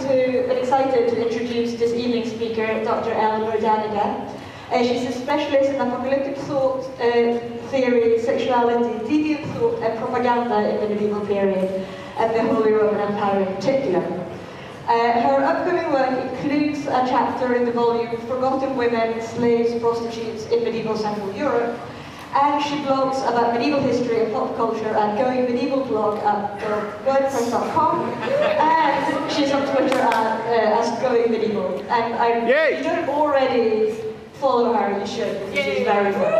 excited to introduce this evening's speaker, Dr. Eleanor Daniga. She's a specialist in apocalyptic thought, theory, sexuality, deviant thought, and propaganda in the medieval period, and the Holy Roman Empire in particular. Her upcoming work includes a chapter in the volume Forgotten Women, Slaves, Prostitutes in Medieval Central Europe, and she blogs about medieval history and pop culture at goingmedievalblog at wordpress.com, and she's on Twitter as goingmedieval. And if you don't already follow her, you should, because she's very funny.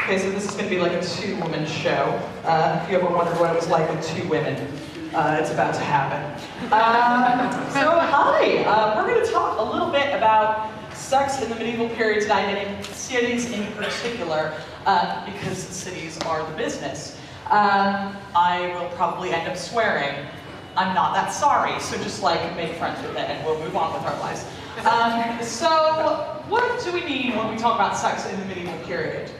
Okay, so this is going to be like a two-woman show. If you ever wondered what it was like with two women, it's about to happen. So hi, we're going to talk a little bit about sex in the medieval period tonight, and in cities in particular, because cities are the business. I will probably end up swearing. I'm not that sorry, so just like make friends with it and we'll move on with our lives. So what do we mean when we talk about sex in the medieval period?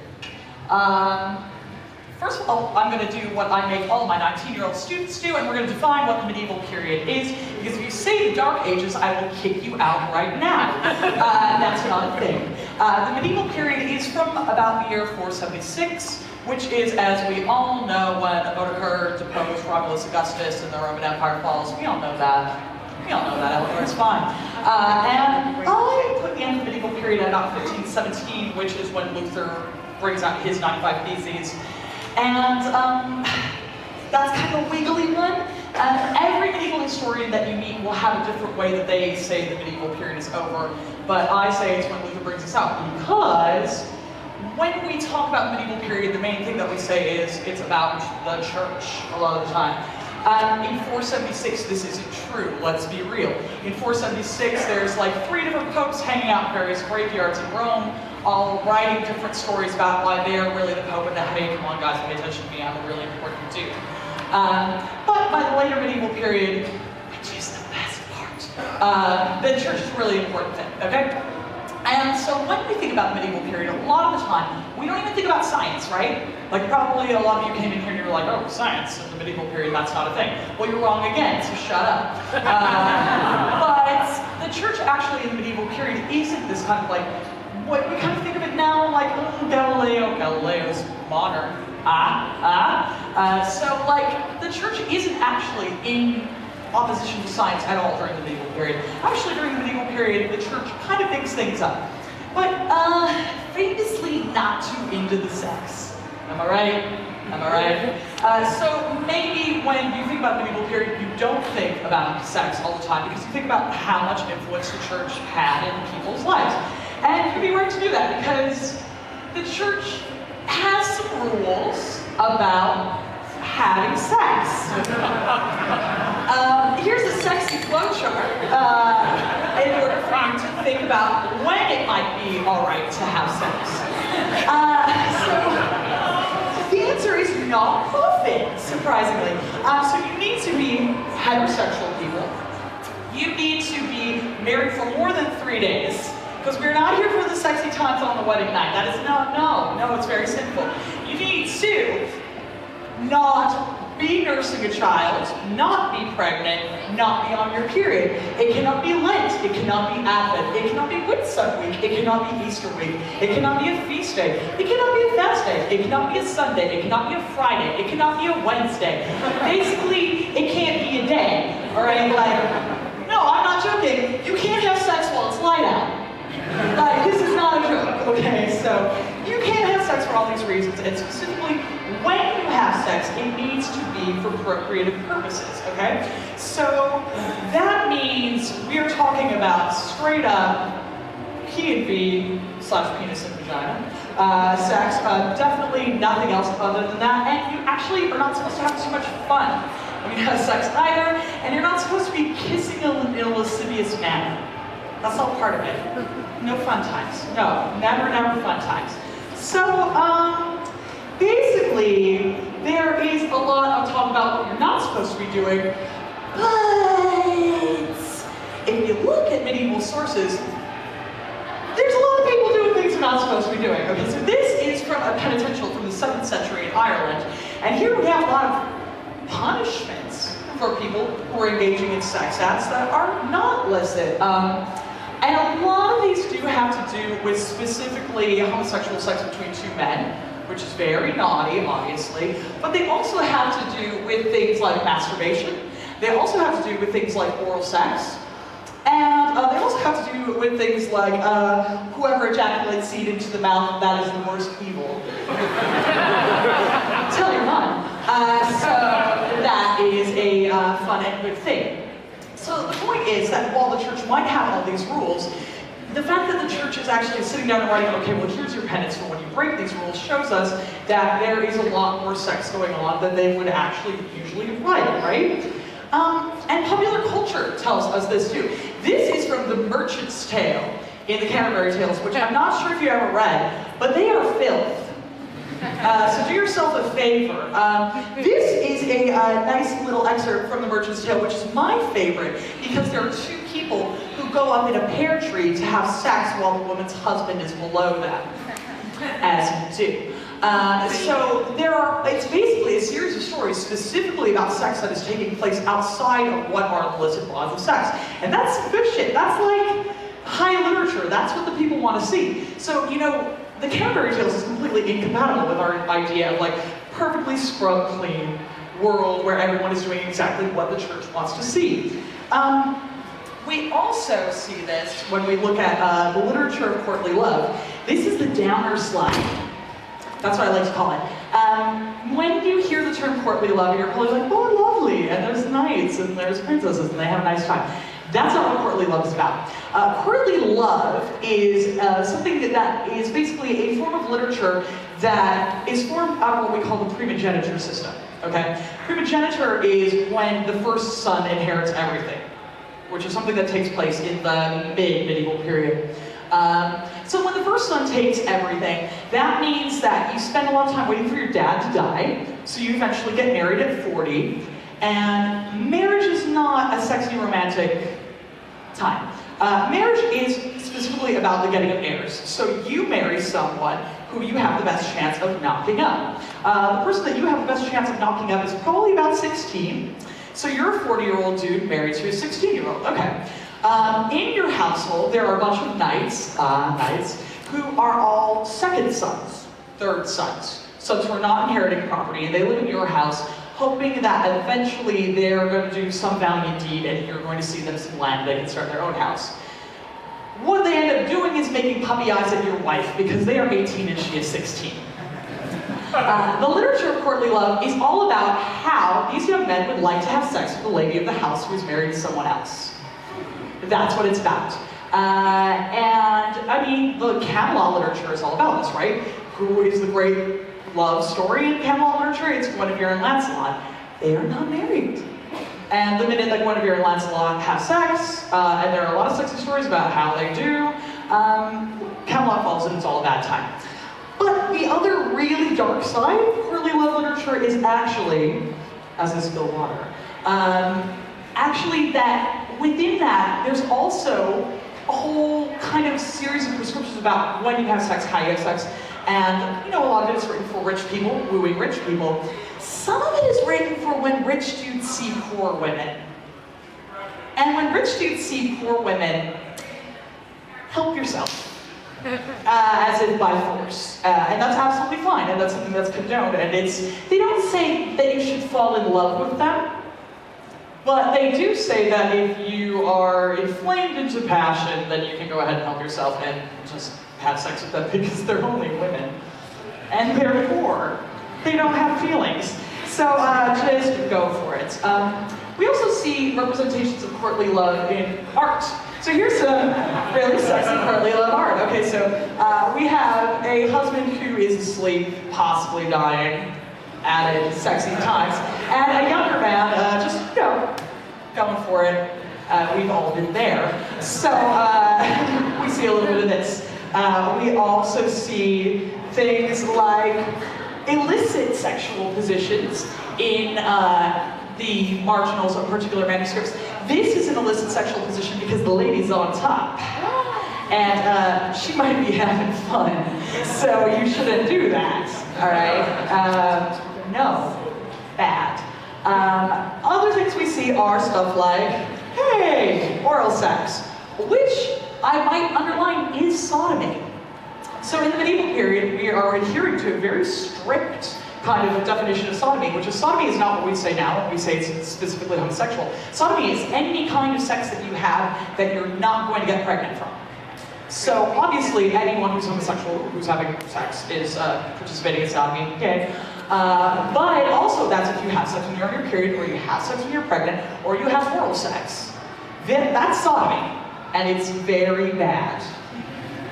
First of all, I'm going to do what I make all my 19-year-old students do, and we're going to define what the medieval period is, because if you say the Dark Ages, I will kick you out right now. That's not a thing. The medieval period is from about the year 476, which is, as we all know, when Odoacer deposed Romulus Augustus and the Roman Empire falls. We all know that. We all know that, Eleanor, it's fine. And I put the end of the medieval period at about 1517, which is when Luther brings out his 95 Theses. And that's kind of a wiggly one. Every medieval historian that you meet will have a different way that they say the medieval period is over. But I say it's when Luther brings this out, because when we talk about the medieval period, the main thing that we say is it's about the church a lot of the time. In 476, this isn't true, let's be real. In 476, there's like 3 different popes hanging out in various graveyards in Rome, all writing different stories about why they're really the pope, and hey, come on guys, pay attention to me, I'm a really important dude. But by the later medieval period, which is the best part, the church is a really important thing, okay? And so when we think about the medieval period, a lot of the time, we don't even think about science, right? Like probably a lot of you came in here and you were like, oh, science in the medieval period, that's not a thing. Well, you're wrong again, so shut up. But the church actually in the medieval period isn't this kind of like, what we kind of think of it now, like, Galileo's modern, so like, the church isn't actually in opposition to science at all during the medieval period. Actually, during the medieval period, the church kind of picks things up. But famously not too into the sex. Am I right? Am I right? So maybe when you think about the medieval period, you don't think about sex all the time, because you think about how much influence the church had in people's lives. And you'd be right to do that, because the church has some rules about having sex. Here's a sexy flowchart in order for you to think about when it might be all right to have sex. So the answer is not often, surprisingly. So you need to be heterosexual people. You need to be married for more than 3 days. Because we're not here for the sexy times on the wedding night. That is no, it's very simple. You need to not be nursing a child, not be pregnant, not be on your period. It cannot be Lent, it cannot be Advent, it cannot be Whitsun week, it cannot be Easter week, it cannot be a feast day, it cannot be a fast day, it cannot be a Sunday, it cannot be a Friday, it cannot be a Wednesday. Basically, it can't be a day, all right? Like, no, I'm not joking. You can't have sex while it's light out. Like, this is not a joke, okay? So, you can't have sex for all these reasons, and specifically, when you have sex, it needs to be for procreative purposes, okay? So, that means we are talking about straight up P&V / penis and vagina sex, definitely nothing else other than that, and you actually are not supposed to have too much fun when you have sex either, and you're not supposed to be kissing in a lascivious manner. That's all part of it. No fun times. No, never fun times. So, basically, there is a lot of talk about what you're not supposed to be doing, but if you look at medieval sources, there's a lot of people doing things they're not supposed to be doing. Okay, so this is from penitential from the 7th century in Ireland. And here we have a lot of punishments for people who are engaging in sex acts that are not licit. And a lot of these do have to do with specifically homosexual sex between two men, which is very naughty, obviously, but they also have to do with things like masturbation. They also have to do with things like oral sex. And they also have to do with things like whoever ejaculates seed into the mouth, that is the worst evil. Tell your mom. So that is a fun and good thing. So the point is that while the church might have all these rules, the fact that the church is actually sitting down and writing, okay, well here's your penance for when you break these rules, shows us that there is a lot more sex going on than they would actually usually write, right? And popular culture tells us this too. This is from The Merchant's Tale in the Canterbury Tales, which I'm not sure if you ever read, but they are filth. So do yourself a favor. This is a nice little excerpt from The Merchant's Tale, which is my favorite, because there are two people who go up in a pear tree to have sex while the woman's husband is below them, as you do. So it's basically a series of stories specifically about sex that is taking place outside of what are the illicit laws of sex. And that's some good shit. That's like high literature. That's what the people want to see. So, you know, the Canterbury Tales is completely incompatible with our idea of like perfectly scrubbed clean world where everyone is doing exactly what the church wants to see. We also see this when we look at the literature of courtly love. This is the downer slide. That's what I like to call it. When you hear the term courtly love, you're probably like, oh, lovely, and there's knights, and there's princesses, and they have a nice time. That's not what courtly love is about. Courtly love is something that is basically a form of literature that is formed out of what we call the primogeniture system, okay? Primogeniture is when the first son inherits everything, which is something that takes place in the medieval period. So when the first son takes everything, that means that you spend a lot of time waiting for your dad to die, so you eventually get married at 40, and marriage is not a sexy, romantic time. Marriage is specifically about the getting of heirs. So you marry someone who you have the best chance of knocking up. The person that you have the best chance of knocking up is probably about 16, so you're a 40-year-old dude married to a 16-year-old, okay. In your household, there are a bunch of knights who are all second sons, third sons who are not inheriting property, and they live in your house, hoping that eventually they're going to do some valiant deed and you're going to see them some land, they can start their own house. What they end up doing is making puppy eyes at your wife because they are 18 and she is 16. The literature of courtly love is all about how these young men would like to have sex with the lady of the house who is married to someone else. That's what it's about. And I mean, the Camelot literature is all about this, right? Who is the great love story in Camelot literature? It's Guinevere and Lancelot. They are not married. And the minute that Guinevere and Lancelot have sex, and there are a lot of sexy stories about how they do, Camelot falls and it's all a bad time. But the other really dark side of courtly love literature is actually, as I spill water, actually that within that, there's also a whole kind of series of prescriptions about when you have sex, how you have sex, and you know, a lot of it is written for rich people, wooing rich people. Some of it is written for when rich dudes see poor women. And when rich dudes see poor women, help yourself. As if by force. And that's absolutely fine, and that's something that's condoned, and they don't say that you should fall in love with them, but they do say that if you are inflamed into passion, then you can go ahead and help yourself and just have sex with them because they're only women. And they're poor. They don't have feelings. So just go for it. We also see representations of courtly love in art. So here's some really sexy courtly love art. Okay, so we have a husband who is asleep, possibly dying, added sexy times, and a younger man just, you know, going for it. We've all been there. So we see a little bit of this. We also see things like illicit sexual positions in the marginals of particular manuscripts. This is an illicit sexual position because the lady's on top. And she might be having fun, so you shouldn't do that, all right? No, bad. Other things we see are stuff like, hey, oral sex, which I might underline is sodomy. So in the medieval period, we are adhering to a very strict kind of definition of sodomy, which is sodomy is not what we say now when we say it's specifically homosexual. Sodomy is any kind of sex that you have that you're not going to get pregnant from. So obviously anyone who's homosexual who's having sex is participating in sodomy, okay? But also that's if you have sex when you're on your period, or you have sex when you're pregnant, or you have oral sex. Then that's sodomy, and it's very bad.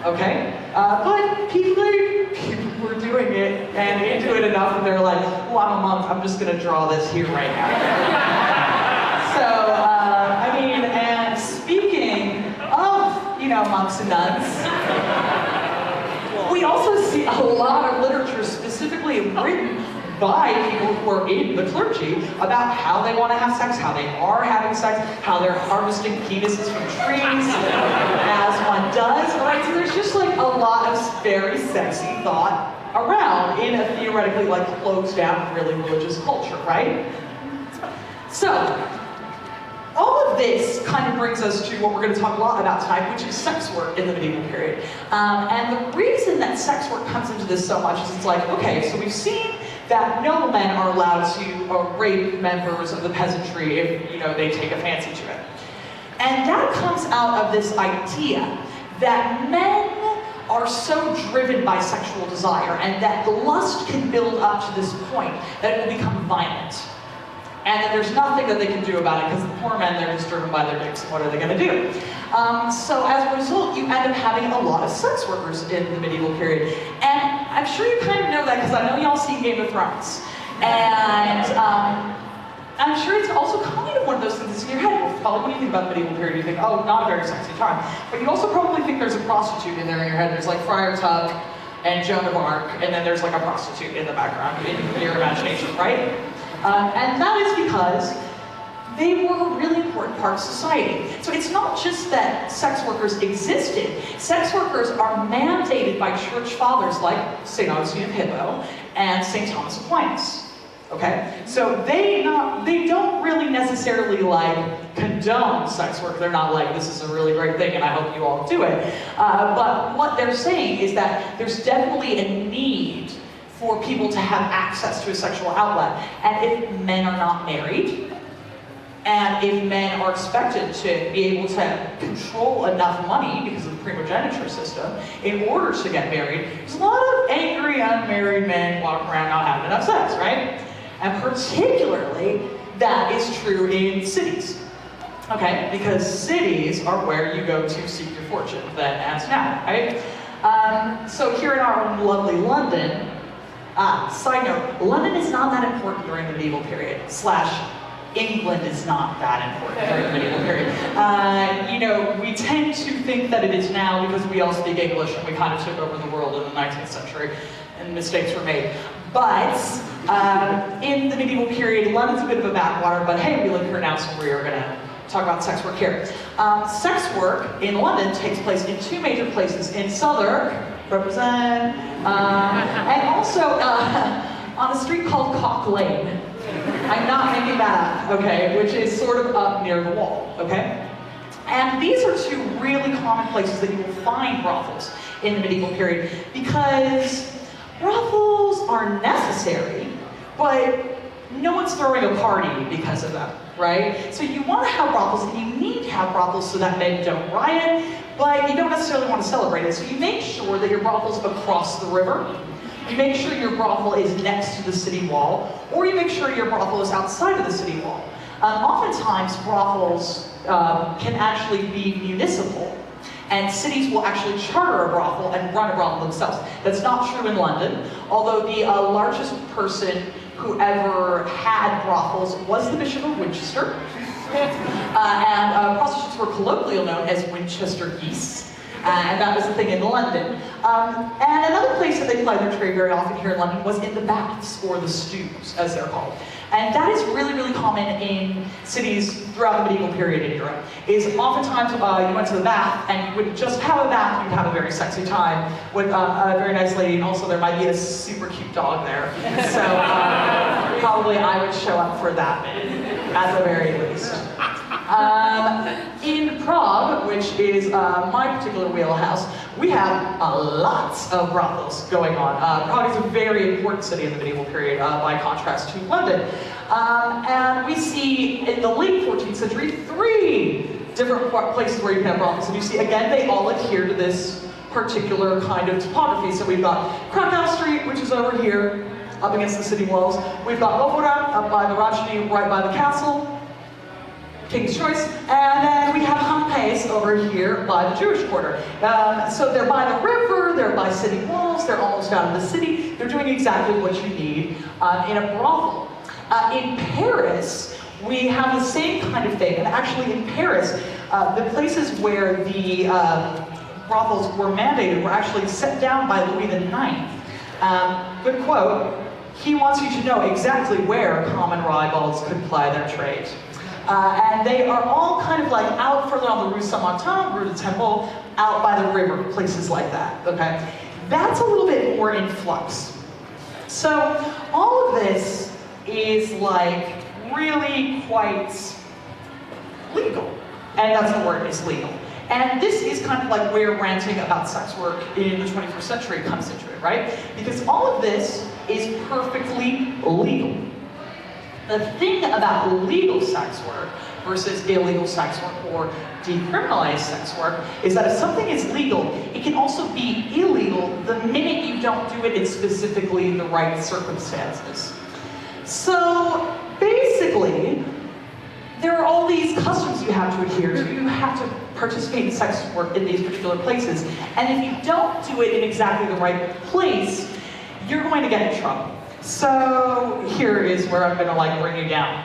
Okay? But people were doing it and into it enough and they're like, well, I'm a monk, I'm just gonna draw this here right now. So, I mean, and speaking of, you know, monks and nuns, we also see a lot of literature specifically written by people who are in the clergy about how they want to have sex, how they are having sex, how they're harvesting penises from trees, as one does, right? So there's just like a lot of very sexy thought around in a theoretically like closed down, really religious culture, right? So, all of this kind of brings us to what we're going to talk a lot about tonight, which is sex work in the medieval period. And the reason that sex work comes into this so much is it's like, okay, so we've seen that noblemen are allowed to rape members of the peasantry if, you know, they take a fancy to it. And that comes out of this idea that men are so driven by sexual desire and that the lust can build up to this point that it will become violent. And then there's nothing that they can do about it because the poor men, they're just driven by their dicks, and what are they going to do? So as a result, you end up having a lot of sex workers in the medieval period. And I'm sure you kind of know that because I know y'all see Game of Thrones. And I'm sure it's also kind of one of those things that's in your head. Probably when you think about the medieval period, you think, oh, not a very sexy time. But you also probably think there's a prostitute in there in your head. There's like Friar Tuck and Joan of Arc, and then there's like a prostitute in the background in your imagination, right? And that is because they were a really important part of society. So it's not just that sex workers existed. Sex workers are mandated by church fathers like St. Augustine of Hippo and St. Thomas Aquinas. Okay? So they don't really necessarily like condone sex work. They're not like, this is a really great thing and I hope you all do it. But what they're saying is that there's definitely a need for people to have access to a sexual outlet. And if men are not married, and if men are expected to be able to control enough money because of the primogeniture system in order to get married, there's a lot of angry unmarried men walking around not having enough sex, right? And particularly, that is true in cities. Okay, because cities are where you go to seek your fortune, then as now, right? So here in our own lovely London, side note, London is not that important during the medieval period, / England is not that important during the medieval period. You know, we tend to think that it is now because we all speak English and we kind of took over the world in the 19th century and mistakes were made. But in the medieval period, London's a bit of a backwater, but hey, we live here now, so we are going to talk about sex work here. Sex work in London takes place in two major places, in Southwark, represent, and also on a street called Cock Lane. I'm not making that up, okay, which is sort of up near the wall, okay? And these are two really common places that you will find brothels in the medieval period because brothels are necessary, but no one's throwing a party because of them, right? So you want to have brothels and you need to have brothels so that men don't riot, but you don't necessarily want to celebrate it. So you make sure that your brothel's across the river. You make sure your brothel is next to the city wall, or you make sure your brothel is outside of the city wall. Oftentimes, brothels can actually be municipal, and cities will actually charter a brothel and run a brothel themselves. That's not true in London, although the largest person who ever had brothels was the Bishop of Winchester. And prostitutes were colloquially known as Winchester geese. And that was the thing in London. And another place that they plied their trade very often here in London was in the baths, or the stews, as they're called. And that is really, really common in cities throughout the medieval period in Europe. Is oftentimes you went to the bath and you wouldn't just have a bath, you'd have a very sexy time with a very nice lady, and also there might be a super cute dog there. So probably I would show up for that at the very least. In Prague, which is my particular wheelhouse, we have lots of brothels going on. Prague is a very important city in the medieval period by contrast to London. And we see in the late 14th century 3 different places where you can have brothels. And you see, again, they all adhere to this particular kind of topography. So we've got Krakow Street, which is over here, up against the city walls. We've got Opora, up by the Rajni, right by the castle. King's Choice, and then we have Hampes over here by the Jewish quarter. So they're by the river, they're by city walls, they're almost out of the city. They're doing exactly what you need in a brothel. In Paris, we have the same kind of thing, and actually in Paris, the places where the brothels were mandated were actually set down by Louis IX. Good quote, he wants you to know exactly where common ribalds could ply their trade. And they are all kind of like out further on the Rue Saint-Martin, Rue de Temple, out by the river, places like that, okay? That's a little bit more in flux. So all of this is like really quite legal. And that's the word, is legal. And this is kind of like where ranting about sex work in the 21st century comes into it, right? Because all of this is perfectly legal. The thing about legal sex work versus illegal sex work or decriminalized sex work is that if something is legal, it can also be illegal the minute you don't do it in specifically the right circumstances. So basically, there are all these customs you have to adhere to. You have to participate in sex work in these particular places. And if you don't do it in exactly the right place, you're going to get in trouble. So here is where I'm going to like bring you down.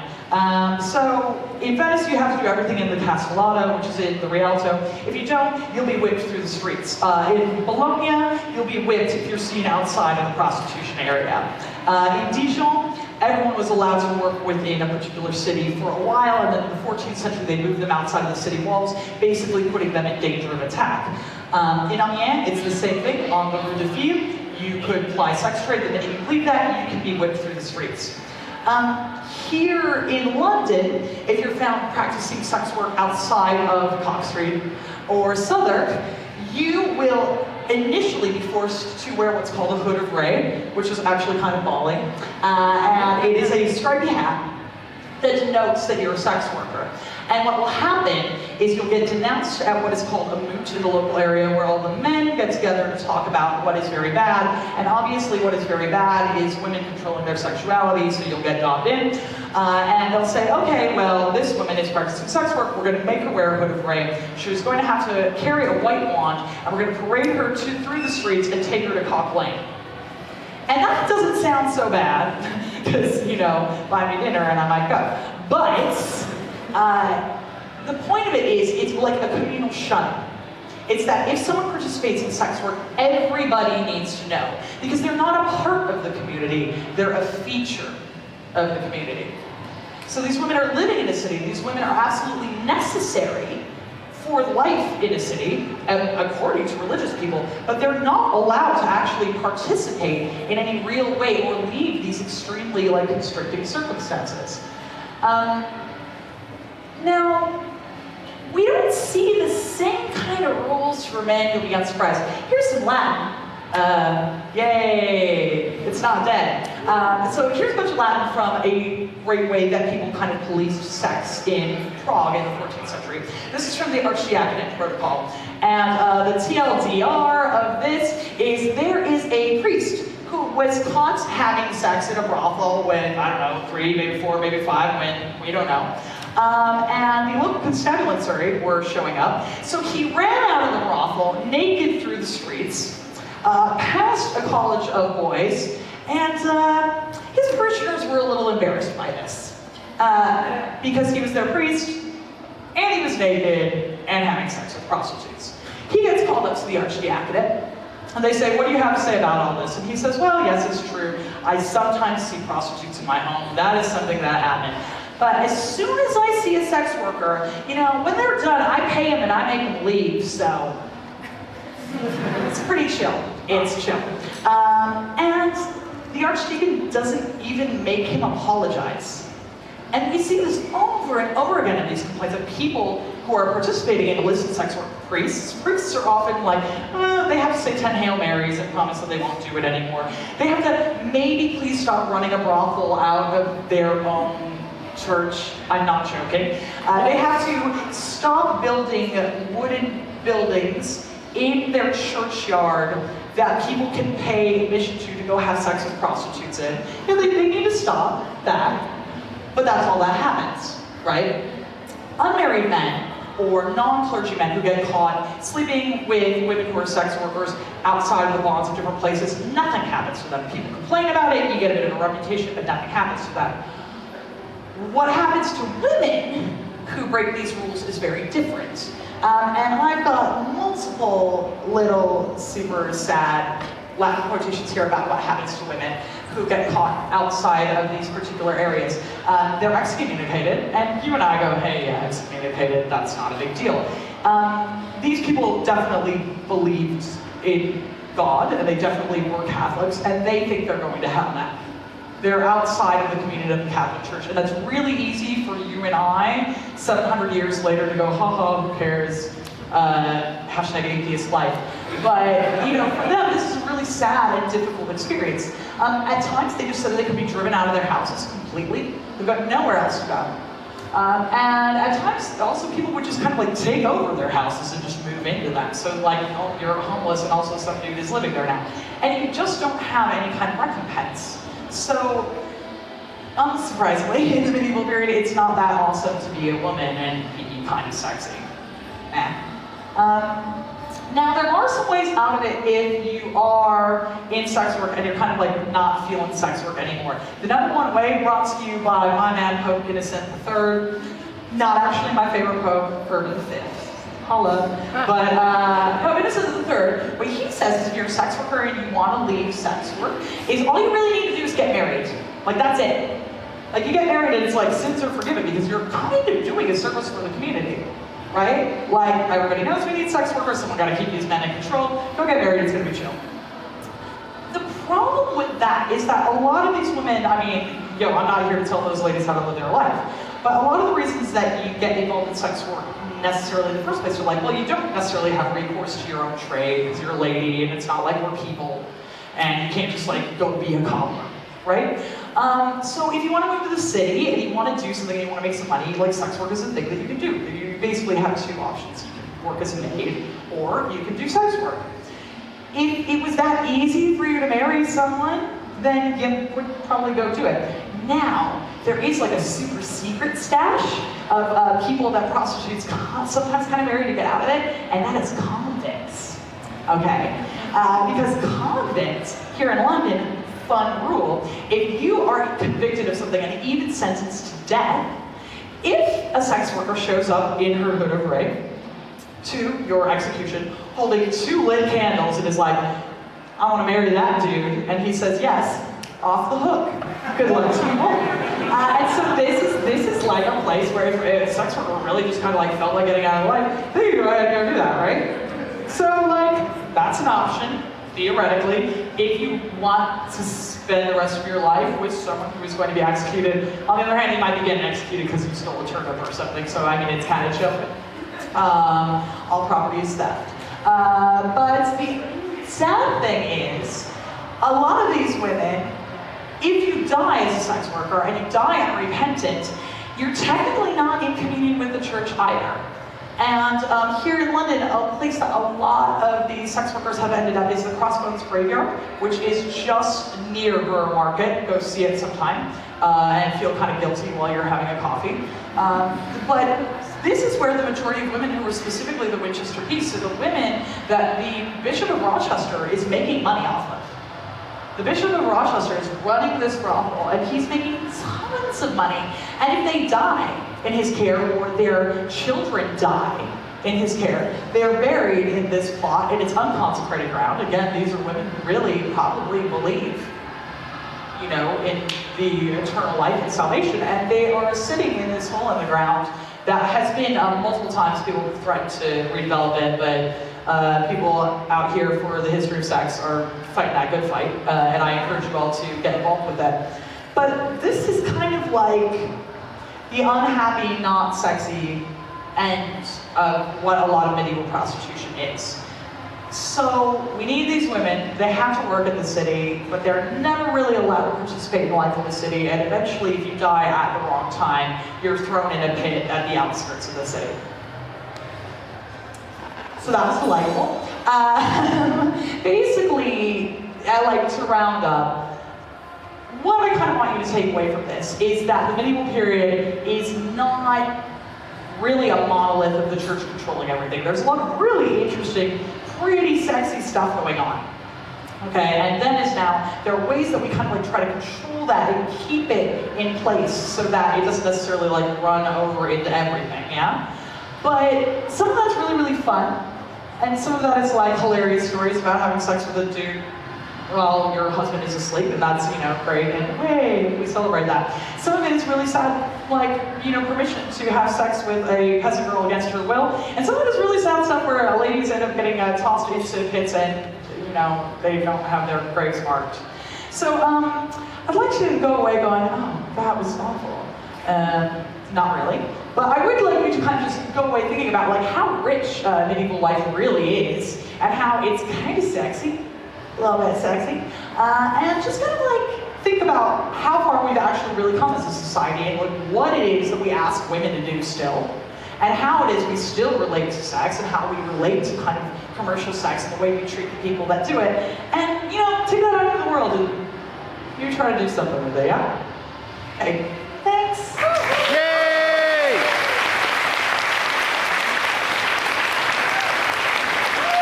So in Venice, you have to do everything in the Castellano, which is in the Rialto. If you don't, you'll be whipped through the streets. In Bologna, you'll be whipped if you're seen outside of the prostitution area. In Dijon, everyone was allowed to work within a particular city for a while, and then in the 14th century, they moved them outside of the city walls, basically putting them in danger of attack. In Amiens, it's the same thing on the Rue de Fille. You could ply sex trade, the minute you leave that, you can be whipped through the streets. Here in London, if you're found practicing sex work outside of Cock Street or Southwark, you will initially be forced to wear what's called a hood of ray, which is actually kind of bawling, and it is a stripy hat that denotes that you're a sex worker. And what will happen is you'll get denounced at what is called a moot in the local area, where all the men get together to talk about what is very bad. And obviously what is very bad is women controlling their sexuality, so you'll get dobbed in. And they'll say, okay, well, this woman is practicing sex work, we're going to make her wear a hood of ray. She's going to have to carry a white wand, and we're going to parade her through the streets and take her to Cock Lane. And that doesn't sound so bad, because, you know, buy me dinner and I might go. But the point of it is, it's like a communal shunning. It's that if someone participates in sex work, everybody needs to know. Because they're not a part of the community, they're a feature of the community. So these women are living in a city, these women are absolutely necessary for life in a city, according to religious people, but they're not allowed to actually participate in any real way or leave these extremely constricting circumstances. Now, we don't see the same kind of rules for men. You'll be unsurprised. Here's some Latin. Yay! It's not dead. So here's a bunch of Latin from a great way that people kind of policed sex in Prague in the 14th century. This is from the Archdiaconate Protocol. And the TLDR of this is there is a priest who was caught having sex in a brothel when, I don't know, 3, maybe 4, maybe 5, when, we don't know. And the local constabulary were showing up. So he ran out of the brothel, naked through the streets, past a college of boys, and his parishioners were a little embarrassed by this. Because he was their priest, and he was naked, and having sex with prostitutes. He gets called up to the Archdiaconate, And they say, what do you have to say about all this? And he says, well, yes, it's true. I sometimes see prostitutes in my home. That is something that happened. But as soon as I see a sex worker, you know, when they're done, I pay them and I make them leave, so it's pretty chill. It's chill. And the archdeacon doesn't even make him apologize. And we see this over and over again in these complaints of people who are participating in illicit sex work. Priests are often like, they have to say 10 Hail Marys and promise that they won't do it anymore. They have to maybe please stop running a brothel out of their own church. I'm not joking. They have to stop building wooden buildings in their churchyard that people can pay admission to go have sex with prostitutes in. You know, they need to stop that. But that's all that happens, right? Unmarried men or non-clergy men who get caught sleeping with women who are sex workers outside of the bonds of different places, nothing happens to them. People complain about it, you get a bit of a reputation, but nothing happens to them. What happens to women who break these rules is very different. And I've got multiple little super sad Latin quotations here about what happens to women who get caught outside of these particular areas. They're excommunicated, and you and I go, hey, yeah, excommunicated, that's not a big deal. These people definitely believed in God, and they definitely were Catholics, and they think they're going to hell now. They're outside of the community of the Catholic Church, and that's really easy for you and I, 700 years later, to go, who cares, hashtag atheist life. But, you know, for them, this is a really sad and difficult experience. At times, they just said they could be driven out of their houses completely. They've got nowhere else to go. And at times, also, people would just kind of like take over their houses and just move into them. So, like, oh, you're homeless, and also some dude is living there now. And you just don't have any kind of recompense. So, unsurprisingly, in the medieval period, it's not that awesome to be a woman and be kind of sexy. Now, there are some ways out of it if you are in sex work and you're kind of like not feeling sex work anymore. The number one way, brought to you by my man, Pope Innocent III, not actually my favorite Pope, Urban V. Holla. But Pope Innocent III, what he says is if you're a sex worker and you want to leave sex work, is all you really need to do is get married. Like, that's it. Like, you get married and it's like sins are forgiven because you're kind of doing a service for the community. Right? Like, everybody knows we need sex workers, someone gotta keep these men in control, go get married, it's gonna be chill. The problem with that is that a lot of these women, I mean, yo, I'm not here to tell those ladies how to live their life, but a lot of the reasons that you get involved in sex work necessarily in the first place are like, well, you don't necessarily have recourse to your own trade because you're a lady and it's not like we're people, and you can't just like go be a cobbler, right? So if you want to move to the city and you want to do something and you want to make some money, like sex work is a thing that you can do. You basically have two options. You can work as a maid, or you can do sex work. If it was that easy for you to marry someone, then you would probably go do it. Now, there is like a super secret stash of people that prostitutes sometimes kind of marry to get out of it, and that is convicts. Okay? Because convicts here in London, fun rule, if you are convicted of something and even sentenced to death, if a sex worker shows up in her hood of ray to your execution holding 2 lit candles and is like, I want to marry that dude, and he says yes, off the hook. Good luck to you all. And so this is like a place where if a sex worker really just kind of like felt like getting out of life, then you go ahead and go do that, right? So like, that's an option. Theoretically, if you want to spend the rest of your life with someone who is going to be executed, on the other hand, you might be getting executed because you stole a turnip or something, so I mean, it's kind of chill. All property is theft. But the sad thing is, a lot of these women, if you die as a sex worker and you die unrepentant, you're technically not in communion with the church either. And here in London, a place that a lot of these sex workers have ended up is the Crossbones Graveyard, which is just near Borough Market. Go see it sometime and feel kind of guilty while you're having a coffee. But this is where the majority of women who are specifically the Winchester Peace, so the women that the Bishop of Rochester is making money off of. The Bishop of Rochester is running this brothel, and he's making tons of money. And if they die in his care, or their children die in his care. They are buried in this plot, and it's unconsecrated ground. Again, these are women who really probably believe, you know, in the eternal life and salvation, and they are sitting in this hole in the ground that has been multiple times people have threatened to redevelop it, but people out here for the history of sex are fighting that good fight, and I encourage you all to get involved with that. But this is kind of like the unhappy, not sexy end of what a lot of medieval prostitution is. So we need these women, they have to work in the city, but they're never really allowed to participate in life in the city, and eventually if you die at the wrong time, you're thrown in a pit at the outskirts of the city. So that was delightful. Basically, I like to round up, what I kind of want you to take away from this is that the medieval period is not really a monolith of the church controlling everything. There's a lot of really interesting, pretty sexy stuff going on. Okay, and then as now, there are ways that we kind of like try to control that and keep it in place so that it doesn't necessarily like run over into everything, yeah? But some of that's really, really fun. And some of that is like hilarious stories about having sex with a dude while your husband is asleep, and that's, you know, great, and hey, we celebrate that. Some of it is really sad, like, you know, permission to have sex with a peasant girl against her will, and some of it is really sad stuff where ladies end up getting tossed into pits and, you know, they don't have their graves marked. So, I'd like to go away going, oh, that was awful. Not really. But I would like you to kind of just go away thinking about like how rich medieval life really is, and how it's kind of sexy, a little bit sexy, and just kind of like think about how far we've actually really come as a society, and like what it is that we ask women to do still, and how it is we still relate to sex, and how we relate to kind of commercial sex and the way we treat the people that do it, and, you know, take that out into the world and you try to do something with it, yeah? Okay.